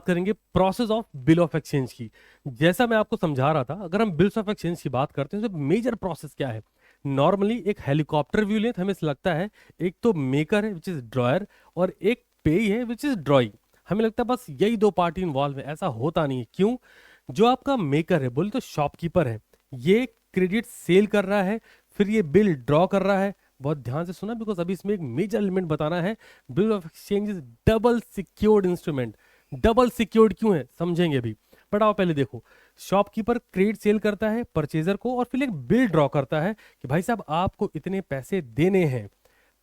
करेंगे process of bill of exchange की। जैसा मैं आपको समझा रहा था, अगर हम बिल्स ऑफ एक्सचेंज की बात करते हैं तो मेजर प्रोसेस क्या है। नॉर्मली एक हेलीकॉप्टर व्यू लें तो हमें लगता है एक तो मेकर है विच इज ड्रॉयर, और एक पे है विच इज ड्रॉइंग। हमें लगता है बस यही दो पार्टी इन्वॉल्व है, ऐसा होता नहीं है। क्यों? जो आपका मेकर है बोले तो शॉपकीपर है, ये क्रेडिट सेल कर रहा है, फिर ये बिल ड्रॉ कर रहा है। बहुत ध्यान से सुना, बिकॉज अभी इसमें एक मेजर एलिमेंट बताना है। Bill of exchange is double secured instrument. Double secured क्यों है समझेंगे अभी, बट आओ पहले देखो। शॉपकीपर क्रेडिट सेल करता है परचेजर को, और फिर एक बिल ड्रॉ करता है कि भाई साहब आपको इतने पैसे देने हैं।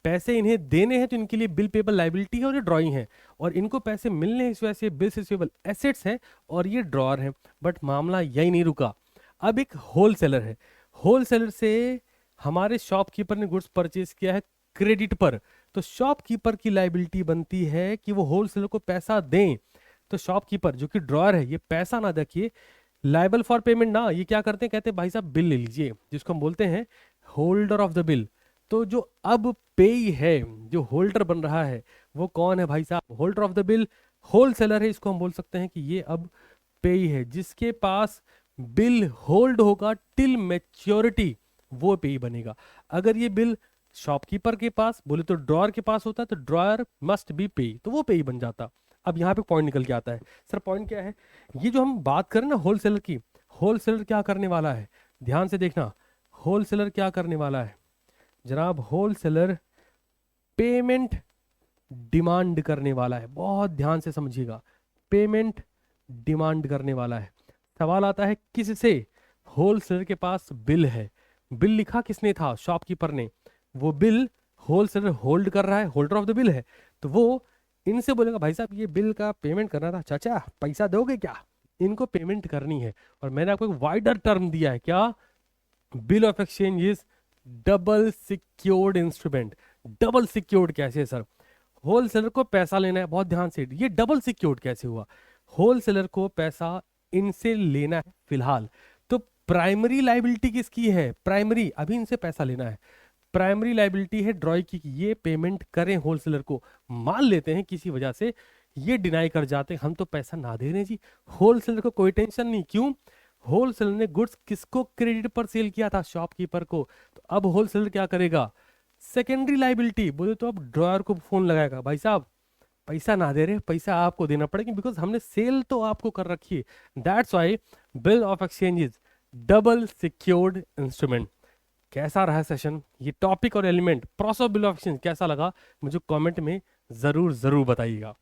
पैसे इन्हें देने हैं तो इनके लिए बिल पेबल लाइबिलिटी है और ये ड्रॉइंग है, और इनको पैसे मिलने हैं इस वजह से बिल रिसीवेबल एसेट्स है और ये ड्रॉअर है। बट मामला यही नहीं रुका। अब एक होलसेलर है, होलसेलर से हमारे शॉपकीपर ने गुड्स परचेज किया है क्रेडिट पर, तो शॉपकीपर की लाइबिलिटी बनती है कि वो होलसेलर को पैसा दें। तो शॉपकीपर जो कि ड्रॉअर है, ये पैसा ना देखिए, लाइबल फॉर पेमेंट ना, ये क्या करते हैं, कहते हैं भाई साहब बिल ले लीजिए, जिसको हम बोलते हैं होल्डर ऑफ द बिल। तो जो अब पेई है, जो होल्डर बन रहा है, वो कौन है भाई साहब? Holder of the bill wholesaler है। इसको हम बोल सकते हैं कि ये अब पेई है, जिसके पास बिल होल्ड होगा टिल मैच्योरिटी, वो पेई बनेगा। अगर ये बिल शॉपकीपर के पास बोले तो ड्रॉअर के पास होता, तो ड्रॉअर मस्ट बी पेई, तो वो पेई बन जाता। अब यहाँ पे पॉइंट निकल के आता है। सर पॉइंट क्या है? ये जो हम बात करें ना होलसेलर की, होलसेलर क्या करने वाला है, ध्यान से देखना। होलसेलर क्या करने वाला है जनाब? होलसेलर पेमेंट डिमांड करने वाला है। बहुत ध्यान से समझिएगा, पेमेंट डिमांड करने वाला है। सवाल आता है किससे? होलसेलर के पास बिल है, बिल लिखा किसने था? शॉपकीपर ने। वो बिल होलसेलर होल्ड कर रहा है, होल्डर ऑफ द बिल है, तो वो इनसे बोलेगा भाई साहब ये बिल का पेमेंट करना था, चाचा पैसा दोगे क्या? इनको पेमेंट करनी है। और मैंने आपको एक वाइडर टर्म दिया है, क्या? Bill of exchange is double secured instrument. Double secured कैसे है सर? होलसेलर को पैसा लेना है, बहुत ध्यान से, ये डबल सिक्योर्ड कैसे हुआ? होलसेलर को पैसा इनसे लेना है फिलहाल, तो प्राइमरी लाइबिलिटी किसकी है? प्राइमरी, अभी इनसे पैसा लेना है, प्राइमरी लाइबिलिटी है ड्रॉय की, ये पेमेंट करें होलसेलर को। मान लेते हैं किसी वजह से ये डिनाई कर जाते हैं, हम तो पैसा ना दे रहे जी, होलसेलर को कोई टेंशन नहीं। क्यों? होलसेलर ने गुड्स किसको क्रेडिट पर सेल किया था? शॉपकीपर को। तो अब होलसेलर क्या करेगा? सेकेंडरी लाइबिलिटी बोले तो अब ड्रॉयर को फोन लगाएगा, भाई साहब पैसा ना दे रहे, पैसा आपको देना पड़ेगा, बिकॉज हमने सेल तो आपको कर रखी है। That's why bill of exchange is double secured instrument. कैसा रहा सेशन? ये टॉपिक और element process of bill of exchange कैसा लगा? मुझे कमेंट में जरूर जरूर बताइएगा।